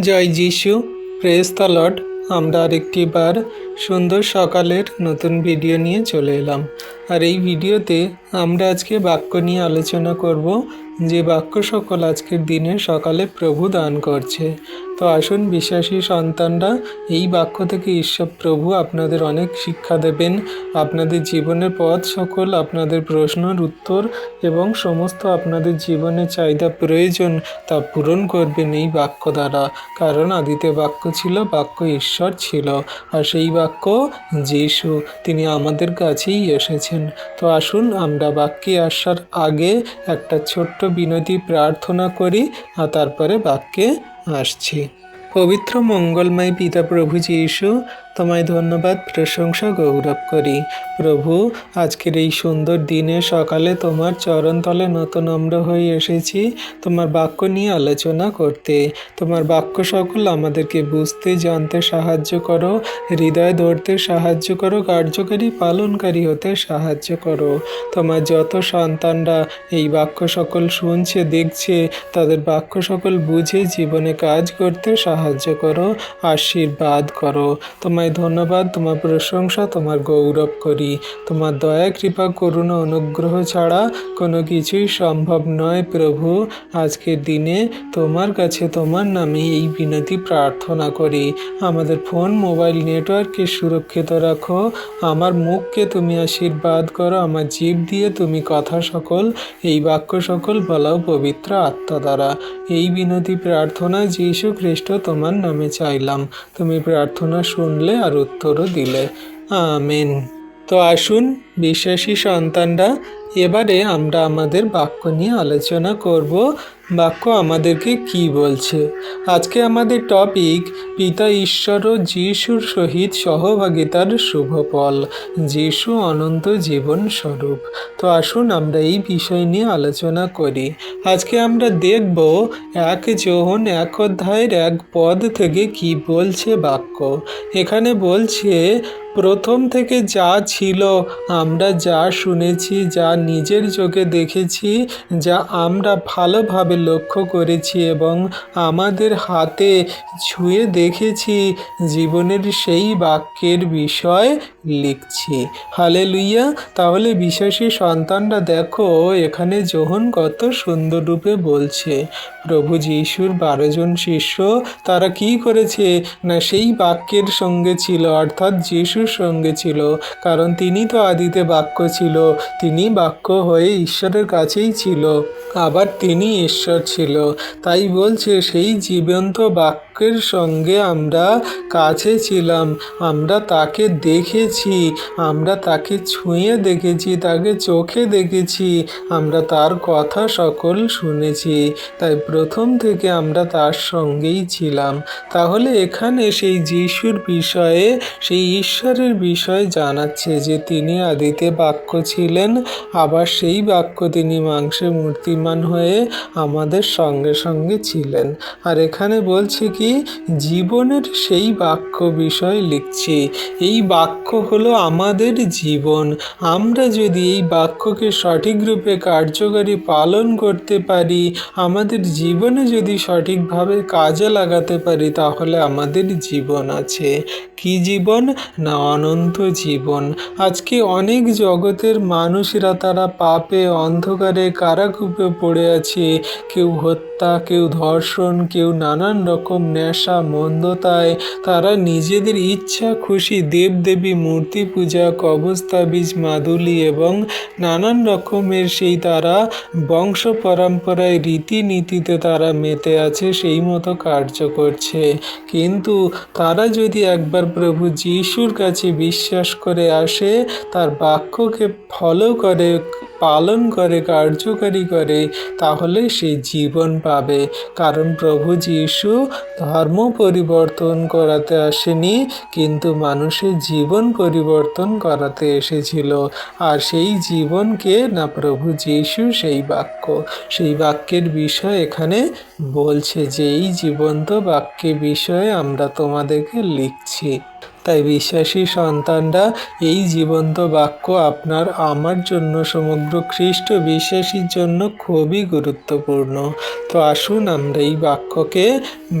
জয় যিশু, praise the Lord. আমরা আরেকটি বার সুন্দর সকালের নতুন ভিডিও নিয়ে চলে এলাম। আর এই ভিডিওতে আমরা আজকে বাক্য নিয়ে আলোচনা করব, যে বাক্য সকল আজকের দিনে সকালে প্রভু দান করছে। তো আসুন বিশ্বাসী সন্তানরা, এই বাক্য থেকে ঈশ্বর প্রভু আপনাদের অনেক শিক্ষা দেবেন। আপনাদের জীবনের পথ সকল, আপনাদের প্রশ্নের উত্তর এবং সমস্ত আপনাদের জীবনের চাহিদা প্রয়োজন তা পূরণ করবেন এই বাক্য দ্বারা। কারণ আদিতে বাক্য ছিল, বাক্য ঈশ্বর ছিল, আর সেই বাক্য যিশু, তিনি আমাদের কাছেই এসেছেন। তো আসুন আমরা বাক্যে আসার আগে একটা ছোট্ট বিনতি প্রার্থনা করি, আর তারপরে বাক্যে আসছি। পবিত্র মঙ্গলময় পিতা প্রভু যিশু, তোমায় ধন্যবাদ, প্রশংসা, গৌরব করি। প্রভু, আজকের এই সুন্দর দিনে সকালে তোমার চরণতলে নত নম্র হয়ে এসেছি তোমার বাক্য নিয়ে আলোচনা করতে। তোমার বাক্য সকল আমাদেরকে বুঝতে জানতে সাহায্য করো, হৃদয় ধরতে সাহায্য করো, কার্যকারী পালনকারী হতে সাহায্য করো। তোমার যত সন্তানরা এই বাক্য সকল শুনছে দেখছে, তাদের বাক্য সকল বুঝে জীবনে কাজ করতে সাহায্য করো, আশীর্বাদ করো। তোমায় ধন্যবাদ, তোমার প্রশংসা, তোমার গৌরব করি। তোমার দয়া, কৃপা, করুণা, অনুগ্রহ ছাড়া কোনো কিছুই সম্ভব নয়। প্রভু, আজকের দিনে তোমার কাছে তোমার নামে এই বিনতি প্রার্থনা করি। আমাদের ফোন মোবাইল নেটওয়ার্ককে সুরক্ষিত রাখো। আমার মুখকে তুমি আশীর্বাদ করো, আমার জিভ দিয়ে তুমি কথা সকল, এই বাক্য সকল বলাও পবিত্র আত্মা দ্বারা। এই বিনতি প্রার্থনা যীশু খ্রিস্ট তোমার নামে চাইলাম। তুমি প্রার্থনা শুনলে আর উত্তরও দিলে। আমেন। তো আসুন বিশ্বাসী সন্তানরা, এবারে আমরা আমাদের বাক্য নিয়ে আলোচনা করব। বাক্য আমাদেরকে কি বলছে? আজকে আমাদের টপিক, পিতা ঈশ্বর ও যিশুর সহিত সহভাগিতার শুভ ফল, যিশু অনন্ত জীবন স্বরূপ। তো আসুন আমরা এই বিষয় নিয়ে আলোচনা করি। আজকে আমরা দেখব 1 যোহন 1 অধ্যায়ের 1 পদ থেকে কি বলছে বাক্য। এখানে বলছে, প্রথম থেকে যা ছিল, আমরা যা শুনেছি, যা নিজের চোখে দেখেছি, যা আমরা ভালোভাবে লক্ষ্য করেছি এবং আমাদের হাতে ছুঁয়ে দেখেছি, জীবনের সেই বাক্যের বিষয় লিখছি। হালেলুইয়া। তাহলে বিশ্বাসী সন্তানরা দেখো, এখানে যোহন কত সুন্দর রূপে বলছে, প্রভু যিশুর 12 জন শিষ্য, তারা কি করেছে না, সেই বাক্যের সঙ্গে ছিল, অর্থাৎ যিশুর সঙ্গে ছিল। কারণ তিনি তো আদিতে বাক্য ছিল, তিনি বাক্য হয়ে ঈশ্বরের কাছেই ছিল, আবার তিনি ঈশ্বর ছিল। তাই বলছে, সেই জীবন্ত বাক্যের সঙ্গে আমরা কাছে ছিলাম, আমরা তাকে দেখেছি, আমরা তাকে ছুঁয়ে দেখেছি, তাকে চোখে দেখেছি, আমরা তার কথা সকল শুনেছি। তাই প্রথম থেকে আমরা তার সঙ্গেই ছিলাম। তাহলে এখানে সেই যিশুর বিষয়ে, সেই ঈশ্বরের বিষয়ে জানাচ্ছে যে তিনি আদিতে বাক্য ছিলেন, আবার সেই বাক্য তিনি মাংসে মূর্তিমান হয়ে আমাদের সঙ্গে সঙ্গে ছিলেন। আর এখানে বলছে কি, জীবনের সেই বাক্য বিষয় লিখছি। এই বাক্য হলো আমাদের জীবন। আমরা যদি এই বাক্যকে সঠিক রূপে কার্যকারী পালন করতে পারি, আমাদের জীবনে যদি সঠিকভাবে কাজে লাগাতে পারি, তাহলে আমাদের জীবন আছে। কি জীবন? না, অনন্ত জীবন। আজকে অনেক জগতের মানুষেরা তারা পাপে অন্ধকারে কারাকূপে পড়ে আছে। কেউ হত্যা, কেউ ধর্ষণ, কেউ নানান রকম নেশা মন্দতায়, তারা নিজেদের ইচ্ছা খুশি দেবদেবী মূর্তি পূজা, কবস্তাবিজ, মাদুলি এবং নানান রকমের সেই তারা বংশ পরম্পরায় রীতিনীতিতে তারা মেতে আছে, সেই মতো কার্য করছে। কিন্তু তারা যদি একবার প্রভু যিশুর কাছে বিশ্বাস করে আসে, তার বাক্যকে ফলো করে, পালন করে, কার্যকারী করে, তাহলে সে জীবন পাবে। কারণ প্রভু যিশু ধর্ম পরিবর্তন করাতে আসেনি, কিন্তু মানুষের জীবন পরিবর্তন করাতে এসেছিল। আর সেই জীবনকে না, প্রভু যিশু সেই বাক্য, সেই বাক্যের বিষয় এখানে বলছে যে এই জীবন্ত বাক্যের বিষয়ে আমরা তোমাদেরকে লিখছি। তাই বিশ্বাসী সন্তানরা, এই জীবন্ত বাক্য আপনার আমার জন্য, সমগ্র খ্রিস্ট বিশ্বাসীর জন্য খুবই গুরুত্বপূর্ণ। তো আসুন আমরা এই বাক্যকে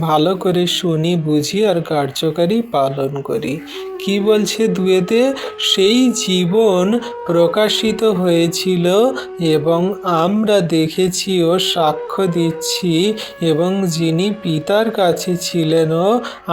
ভালো করে শুনি, বুঝি আর কার্যকারী পালন করি। কি বলছে 2-তে? সেই জীবন প্রকাশিত হয়েছিল এবং আমরা দেখেছি ও সাক্ষ্য দিচ্ছি, এবং যিনি পিতার কাছে ছিলেন ও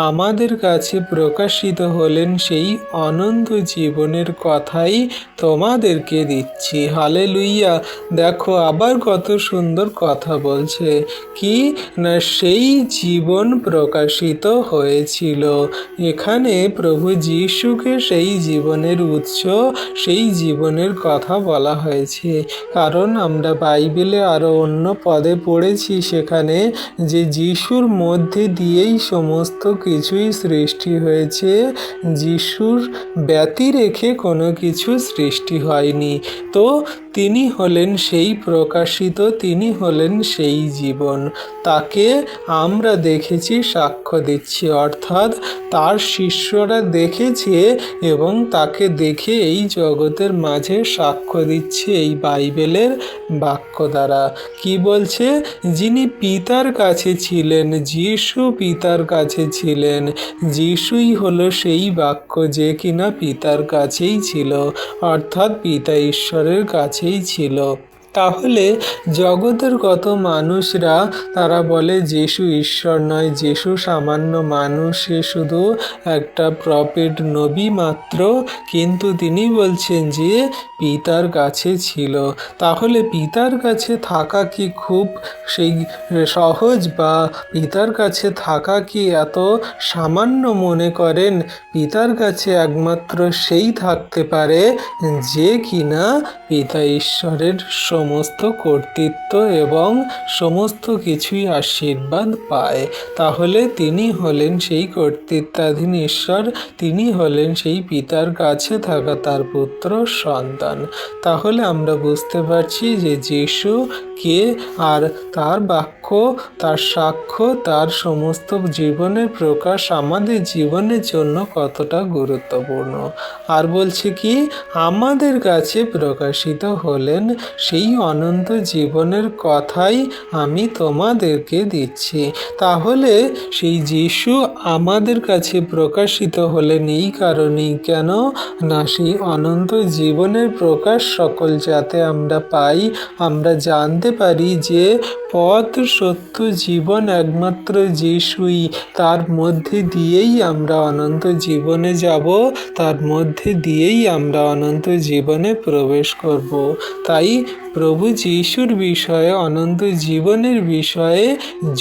আমাদের কাছে প্রকাশিত হলেন, সেই অনন্ত জীবনের কথাই তোমাদেরকে দিচ্ছি। হালেলুইয়া! দেখো আবার কত সুন্দর কথা বলছে। কি না, সেই জীবন প্রকাশিত হয়েছিল। এখানে প্রভু যিশুকে সেই জীবনের উৎস, সেই জীবনের কথা বলা হয়েছে। কারণ আমরা বাইবেলে আরো অন্য পদে পড়েছি সেখানে যে যিশুর মধ্যে দিয়েই সমস্ত কিছুই সৃষ্টি হয়েছে, যিশুর ব্যতি রেখে কোনো কিছু সৃষ্টি হয়নি। তো তিনি হলেন সেই প্রকাশিত, তিনি হলেন সেই জীবন। তাকে আমরা দেখেছি, সাক্ষ্য দিচ্ছি, অর্থাৎ তার শিষ্যরা দেখেছে এবং তাকে দেখে এই জগতের মাঝে সাক্ষ্য দিচ্ছে এই বাইবেলের বাক্য দ্বারা। কি বলছে? যিনি পিতার কাছে ছিলেন, যিশু পিতার কাছে ছিলেন। যিশুই হলো সেই বাক্য যে কিনা পিতার কাছেই ছিল, অর্থাৎ পিতা ঈশ্বরের কাছেই ছিল। তাহলে জগতের কত মানুষরা তারা বলে যিশু ঈশ্বর নয়, যিশু সামান্য মানুষ, সে শুধু একটা প্রফেট, নবী মাত্র। কিন্তু তিনি বলছেন যে পিতার কাছে ছিল। তাহলে পিতার কাছে থাকা কি খুব সেই সহজ, বা পিতার কাছে থাকা কি এত সামান্য মনে করেন? পিতার কাছে একমাত্র সেই থাকতে পারে যে কিনা পিতা ঈশ্বরের সমস্ত কর্তৃত্ব এবং সমস্ত কিছুই আশীর্বাদ পায়। তাহলে তিনি হলেন সেই কর্তৃত্বাধীন ঈশ্বর, তিনি হলেন সেই পিতার কাছে থাকা তার পুত্র সন্তান। তাহলে আমরা বুঝতে পারছি যে যিশু কে, আর তার বাক্য, তার সাক্ষ্য, তার সমস্ত জীবনের প্রকাশ আমাদের জীবনের জন্য কতটা গুরুত্বপূর্ণ। আর বলছে কি, আমাদের কাছে প্রকাশিত হলেন সেই অনন্ত জীবনের কথাই আমি তোমাদেরকে দিচ্ছি। তাহলে সেই যিশু আমাদের কাছে প্রকাশিত হলেন এই কারণেই, কেন না সেই অনন্ত জীবনের প্রকাশ সকল যাতে আমরা পাই, আমরা জানতে পারি যে পথ, সত্য, জীবন একমাত্র যিশুই। তার মধ্যে দিয়েই আমরা অনন্ত জীবনে যাব, তার মধ্যে দিয়েই আমরা অনন্ত জীবনে প্রবেশ করব। তাই প্রভু যিশুর বিষয়ে, অনন্ত জীবনের বিষয়ে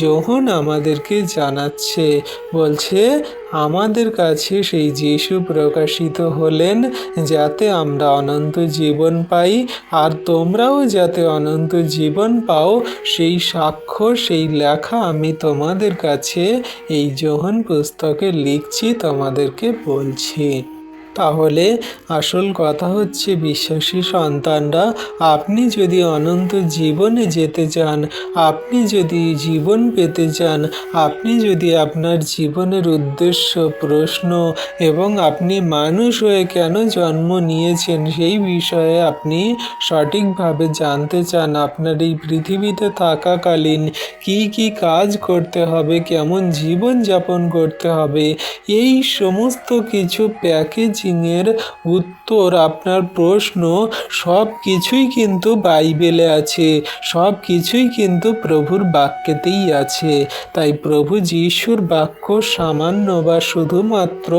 যোহন আমাদেরকে জানাচ্ছে, বলছে আমাদের কাছে সেই যিশু প্রকাশিত হলেন যাতে আমরা অনন্ত জীবন পাই, আর তোমরাও যাতে অনন্ত জীবন পাও সেই সাক্ষ্য, সেই লেখা আমি তোমাদের কাছে এই যোহন পুস্তকে লিখছি, তোমাদেরকে বলছি। তাহলে আসল কথা হচ্ছে, বিশ্বাসী সন্তানরা, আপনি যদি অনন্ত জীবনে যেতে চান, আপনি যদি জীবন পেতে চান, আপনি যদি আপনার জীবনের উদ্দেশ্য, প্রশ্ন এবং আপনি মানুষ হয়ে কেন জন্ম নিয়েছেন সেই বিষয়ে আপনি সঠিকভাবে জানতে চান, আপনার এই পৃথিবীতে থাকাকালীন কি কি কাজ করতে হবে, কেমন জীবন যাপন করতে হবে, এই সমস্ত কিছু প্যাকেজিংয়ের উত্তর, আপনার প্রশ্ন, সব কিছুই কিন্তু বাইবেলে আছে, সব কিছুই কিন্তু প্রভুর বাক্যেতেই আছে। তাই প্রভু যিশুর বাক্য সামান্য বা শুধুমাত্র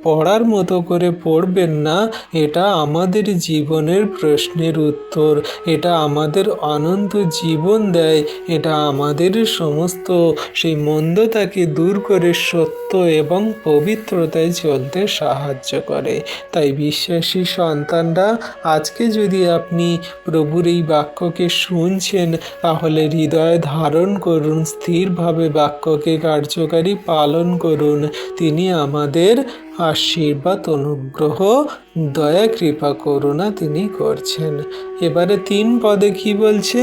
পড়ার মতো করে পড়বেন না, এটা আমাদের জীবনের প্রশ্নের উত্তর, এটা আমাদের অনন্ত জীবন দেয়, এটা আমাদের সমস্ত সেই মন্দতাকে দূর করে সত্য এবং পবিত্রতায় চলতে সাহায্য করে। তাই বিশ্বাসী সন্তানরা, আজকে যদি আপনি প্রভুর এই বাক্যকে শুনছেন, তাহলে হৃদয়ে ধারণ করুন, স্থিরভাবে বাক্যকে কার্যকারী পালন করুন। তিনি আমাদের আশীর্বাদ, অনুগ্রহ, দয়া, কৃপা, করুণা তিনি করছেন। এবারে 3 পদে কি বলছে?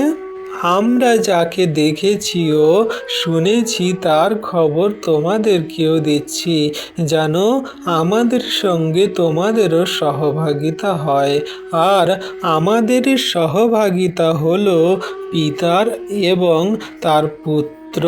আমরা যাকে দেখেছি ও শুনেছি তার খবর তোমাদেরকেও দিচ্ছি, যেন আমাদের সঙ্গে তোমাদেরও সহভাগিতা হয়। আর আমাদের সহভাগিতা হলো পিতার এবং তার পুত্র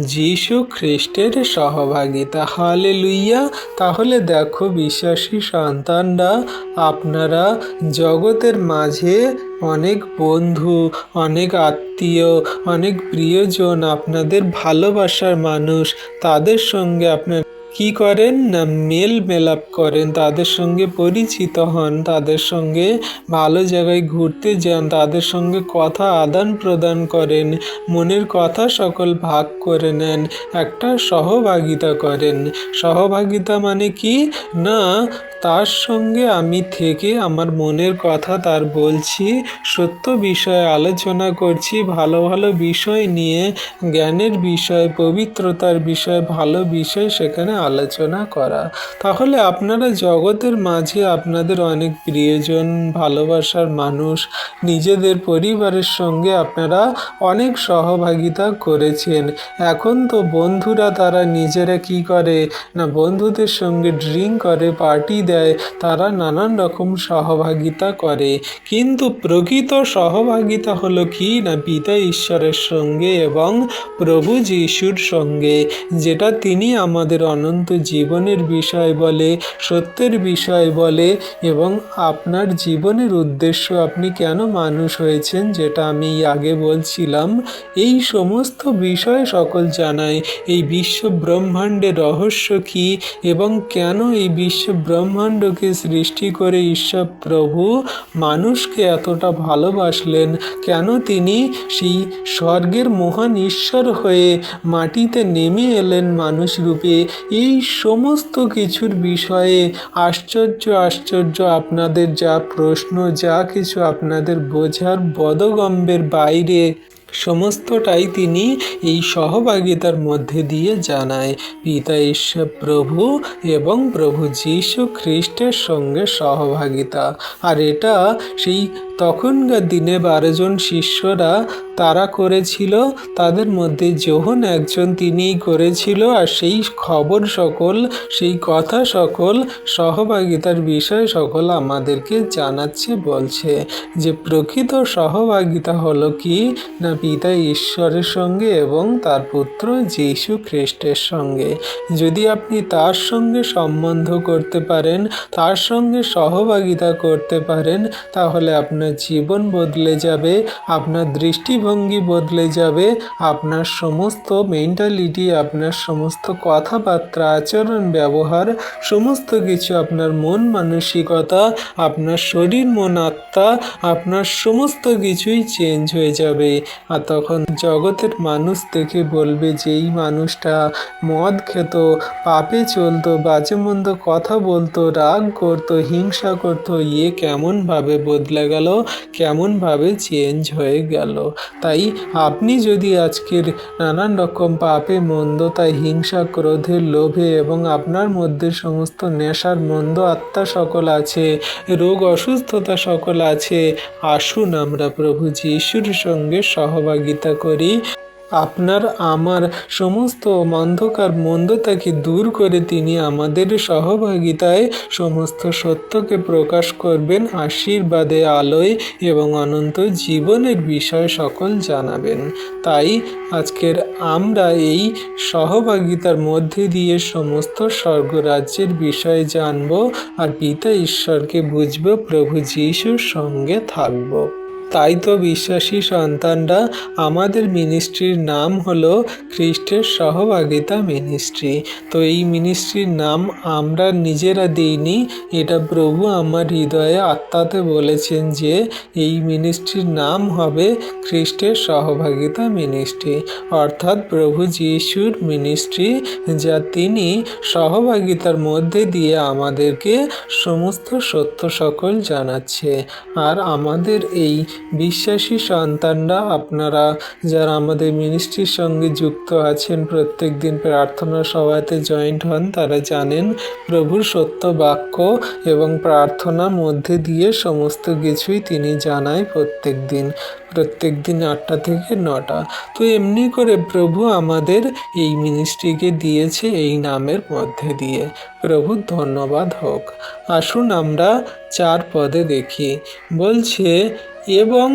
যীশু খ্রিস্টের সহভাগিতা। হালেলুইয়া। তাহলে দেখো বিশ্বাসী সন্তানরা, আপনারা জগতের মাঝে অনেক বন্ধু, অনেক আত্মীয়, অনেক প্রিয়জন, আপনাদের ভালোবাসার মানুষ, তাদের সঙ্গে আপনার কি করেন না মেল মেলাপ করেন, তাদের সঙ্গে পরিচিত হন, তাদের সঙ্গে ভালো জায়গায় ঘুরতে যান, তাদের সঙ্গে কথা আদান প্রদান করেন, মনের কথা সকল ভাগ করে নেন, একটা সহভাগিতা করেন। সহভাগিতা মানে কি না, তার সঙ্গে আমি থেকে আমার মনের কথা তার বলছি, সত্য বিষয়ে আলোচনা করছি, ভালো ভালো বিষয় নিয়ে, জ্ঞানের বিষয়, পবিত্রতার বিষয়, ভালো বিষয় সেখানে আলোচনা করা। তাহলে আপনারা জগতের মাঝে আপনাদের অনেক প্রিয়জন, ভালোবাসার মানুষ, নিজেদের পরিবারের সঙ্গে আপনারা অনেক সহভাগিতা করেছেন। এখন তো বন্ধুরা তারা নিজেরা কি করে না, বন্ধুদের সঙ্গে ড্রিঙ্ক করে, পার্টি দেয়, তারা নানান রকম সহভাগিতা করে। কিন্তু প্রকৃত সহভাগিতা হলো কি না, পিতা ঈশ্বরের সঙ্গে এবং প্রভু যীশুর সঙ্গে, যেটা তিনি আমাদের অনন্ত জীবনের বিষয় বলে, সত্যের বিষয় বলে, এবং আপনার জীবনের উদ্দেশ্য, আপনি কেন মানুষ হয়েছেন, যেটা আমি আগে বলছিলাম, এই সমস্ত বিষয় সকল জানায়। এই বিশ্ব ব্রহ্মাণ্ডের রহস্য কি এবং কেন এই বিশ্ব ব্রহ্মাণ্ডকে সৃষ্টি করে ঈশ্বর প্রভু মানুষকে এতটা ভালোবাসলেন, কেন তিনি সেই স্বর্গের মহান ঈশ্বর হয়ে মাটিতে নেমে এলেন মানুষ রূপে, এই সমস্ত কিছুর বিষয়ে আশ্চর্য আশ্চর্য আপনাদের যা প্রশ্ন, যা কিছু আপনাদের বোঝার বোধগম্যের বাইরে, সমস্তটাই তিনি এই সহভাগিতার মধ্যে দিয়ে জানায়। পিতা ঈশ্বর প্রভু এবং প্রভু যীশু খ্রিস্টের সঙ্গে সহভাগিতা। আর এটা সেই তখনকার দিনে 12 জন শিষ্যরা তারা করেছিল, তাদের মধ্যে যোহন একজন, তিনিই করেছিল। আর সেই খবর সকল, সেই কথা সকল, সহভাগিতার বিষয় সকল আমাদেরকে জানাচ্ছে, বলছে যে প্রকৃত সহভাগিতা হলো কি না, পিতা ঈশ্বরের সঙ্গে এবং তার পুত্র যীশু খ্রিস্টের সঙ্গে। যদি আপনি তার সঙ্গে সম্বন্ধ করতে পারেন, তার সঙ্গে সহভাগিতা করতে পারেন, তাহলে আপনার জীবন বদলে যাবে, আপনার দৃষ্টিভঙ্গি বদলে যাবে, আপনার সমস্ত মেন্টালিটি, আপনার সমস্ত কথাবার্তা, আচরণ, ব্যবহার, সমস্ত কিছু, আপনার মন মানসিকতা, আপনার শরীর, মন, আত্মা, আপনার সমস্ত কিছুই চেঞ্জ হয়ে যাবে। আর তখন জগতের মানুষ দেখে বলবে যে এই মানুষটা মদ খেত, পাপে চলতো, বাজে মন্দ কথা বলতো, রাগ করতো, হিংসা করতো, কেমনভাবে বদলে গেল, কেমনভাবে চেঞ্জ হয়ে গেল। তাই আপনি যদি আজকের নানান রকম পাপে, মন্দতায়, হিংসা, ক্রোধের লোভে এবং আপনার মধ্যে সমস্ত নেশার মন্দ আত্মা সকল আছে, রোগ অসুস্থতা সকল আছে, আসুন আমরা প্রভু যীশুর সঙ্গে সহভাগিতা করি। আপনার আমার সমস্ত অন্ধকার মন্দতাকে দূর করে তিনি আমাদের সহভাগিতায় সমস্ত সত্যকে প্রকাশ করবেন, আশীর্বাদে, আলোয় এবং অনন্ত জীবনের বিষয় সকল জানাবেন। তাই আজকের আমরা এই সহভাগিতার মধ্যে দিয়ে সমস্ত স্বর্গরাজ্যের বিষয় জানব, আর পিতা ঈশ্বরকে বুঝব, প্রভু যীশুর সঙ্গে থাকব। তাই তো বিশ্বাসী সন্তানরা, আমাদের মিনিস্ট্রির নাম হলো খ্রিস্টের সহভাগিতা মিনিস্ট্রি। তো এই মিনিস্ট্রির নাম আমরা নিজেরা দিইনি, এটা প্রভু আমার হৃদয়ে আত্মাতে বলেছেন যে এই মিনিস্ট্রির নাম হবে খ্রিস্টের সহভাগিতা মিনিস্ট্রি, অর্থাৎ প্রভু যীশুর মিনিস্ট্রি, যা তিনি সহভাগিতার মধ্যে দিয়ে আমাদেরকে সমস্ত সত্য সকল জানাচ্ছে। আর আমাদের এই বিশ্বাসী সন্তানরা, আপনারা যারা আমাদের মিনিস্ট্রির সঙ্গে যুক্ত আছেন, প্রত্যেক দিন প্রার্থনা সভাতে জয়েন্ট হন, তারা জানেন প্রভুর সত্য বাক্য এবং প্রার্থনার মধ্যে দিয়ে সমস্ত কিছুই তিনি জানায় প্রত্যেক দিন 8টা থেকে 9টা। তো এমনি করে প্রভু আমাদের এই মিনিস্ট্রিকে দিয়েছে এই নামের মধ্যে দিয়ে। প্রভুর ধন্যবাদ হোক। আসুন আমরা 4 পদে দেখি। বলছে, এবং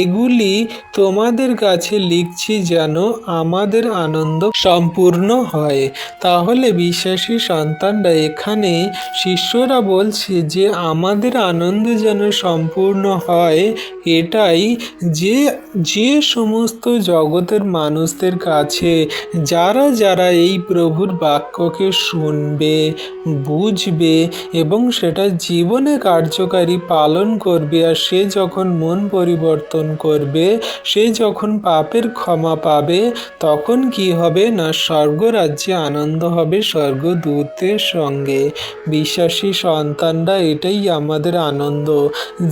এগুলি তোমাদের কাছে লিখছি যেন আমাদের আনন্দ সম্পূর্ণ হয়। তাহলে বিশ্বাসী সন্তানরা, এখানে শিষ্যরা বলছে যে আমাদের আনন্দ যেন সম্পূর্ণ হয়, এটাই যে যে সমস্ত জগতের মানুষদের কাছে যারা যারা এই প্রভুর বাক্যকে শুনবে, বুঝবে এবং সেটা জীবনে কার্যকারী পালন করবে, আর সে যখন মন পরিবর্তন করবে, সে যখন পাপের ক্ষমা পাবে, তখন কি হবে না, স্বর্গরাজ্যে আনন্দ হবে স্বর্গদূতের সঙ্গে। বিশ্বাসী সন্তানরা, এটাই আমাদের আনন্দ,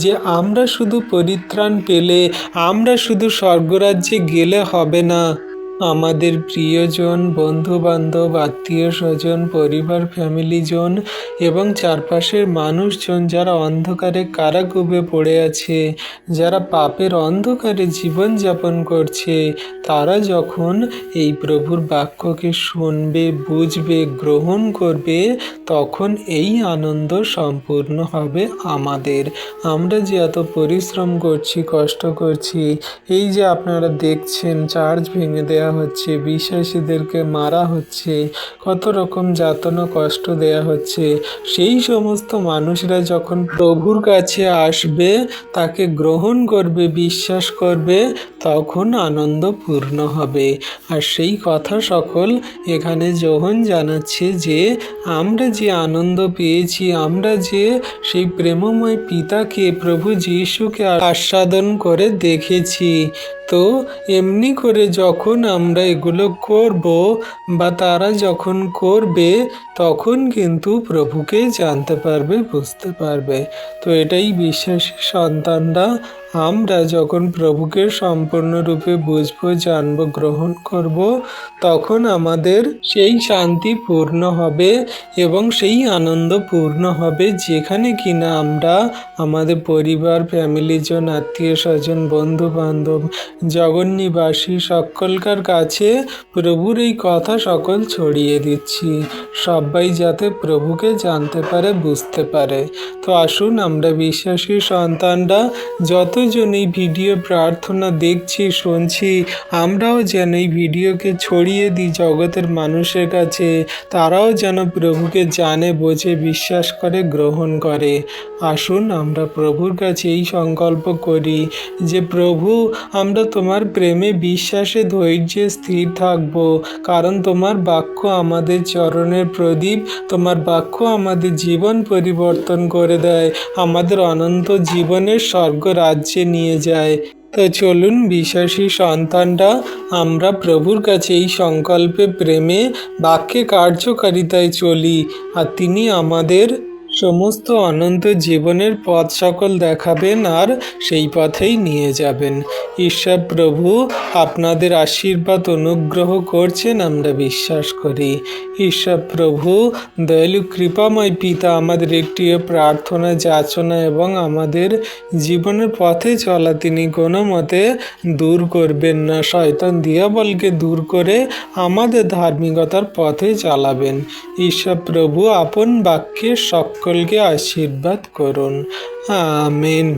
যে আমরা শুধু পরিত্রাণ পেলে, আমরা শুধু স্বর্গরাজ্যে গেলে হবে না। আমাদের প্রিয়জন, বন্ধুবান্ধব, আত্মীয় স্বজন, পরিবার, ফ্যামিলিজন এবং চারপাশের মানুষজন যারা অন্ধকারে কারাগারে পড়ে আছে, যারা পাপের অন্ধকারে জীবনযাপন করছে, তারা যখন এই প্রভুর বাক্যকে শুনবে, বুঝবে, গ্রহণ করবে, তখন এই আনন্দ সম্পূর্ণ হবে আমাদের। আমরা যে এত পরিশ্রম করছি, কষ্ট করছি, এই যে আপনারা দেখছেন চার্চ ভেঙে দেওয়া হচ্ছে, বিশ্বাসীদেরকে মারা হচ্ছে, কত রকম যাতনা কষ্ট দেয়া হচ্ছে, সেই সমস্ত মানুষরা যখন প্রভুর কাছে আসবে, তাকে গ্রহণ করবে, বিশ্বাস করবে, তখন আনন্দ পূর্ণ হবে। আর সেই কথা সকল এখানে যোহন জানাচ্ছে যে আমরা যে আনন্দ পেয়েছি, আমরা যে সেই প্রেমময় পিতাকে, প্রভু যিশুকে আস্বাদন করে দেখেছি, তো এমনি করে যখন আমরা এগুলো করব বা তারা যখন করবে, তখন কিন্তু প্রভুকে জানতে পারবে, বুঝতে পারবে। তো এটাই বিশ্বাসী সন্তানরা, আমরা যখন প্রভুকে সম্পূর্ণরূপে বুঝবো, জানবো, গ্রহণ করব, তখন আমাদের সেই শান্তি পূর্ণ হবে এবং সেই আনন্দ পূর্ণ হবে, যেখানে কিনা আমরা আমাদের পরিবার, ফ্যামিলিজন, আত্মীয় স্বজন, বন্ধু বান্ধব, জগন্নিবাসী সকলকার কাছে প্রভুর এই কথা সকল ছড়িয়ে দিচ্ছি, সবাই যাতে প্রভুকে জানতে পারে, বুঝতে পারে। তো আসুন আমরা বিশ্বাসী সন্তানরা যতজন এই ভিডিও প্রার্থনা দেখছি, শুনছি, আমরাও যেন এই ভিডিওকে ছড়িয়ে দিই জগতের মানুষের কাছে, তারাও যেন প্রভুকে জানে, বোঝে, বিশ্বাস করে, গ্রহণ করে। আসুন আমরা প্রভুর কাছে এই সংকল্প করি যে প্রভু, আমরা তোমার প্রেমে, বিশ্বাসে, ধৈর্যে স্থির থাকব, কারণ তোমার বাক্য আমাদের চরণের প্রদীপ, তোমার বাক্য আমাদের জীবন পরিবর্তন করে দেয়, আমাদের অনন্ত জীবনের স্বর্গ রাজ্যে নিয়ে যায়। তো চলুন বিশ্বাসী সন্তানরা, আমরা প্রভুর কাছে এই সংকল্পে, প্রেমে, বাক্যে, কার্যকারিতায় চলি, আর তিনি আমাদের সমস্ত অনন্ত জীবনের পথ সকল দেখাবেন আর সেই পথেই নিয়ে যাবেন। ঈশ্বর প্রভু আপনাদের আশীর্বাদ অনুগ্রহ করছেন, আমরা বিশ্বাস করি। ঈশ্বর প্রভু দয়ালু কৃপাময় পিতা, আমাদের একটিও প্রার্থনা, যাচনা এবং আমাদের জীবনের পথে চলা তিনি কোনো মতে দূর করবেন না। শয়তান দিয়াবলকে দূর করে আমাদের ধার্মিকতার পথে চালাবেন। ঈশ্বর প্রভু আপন বাক্যে সকলকে আশীর্বাদ করুন। আমেন।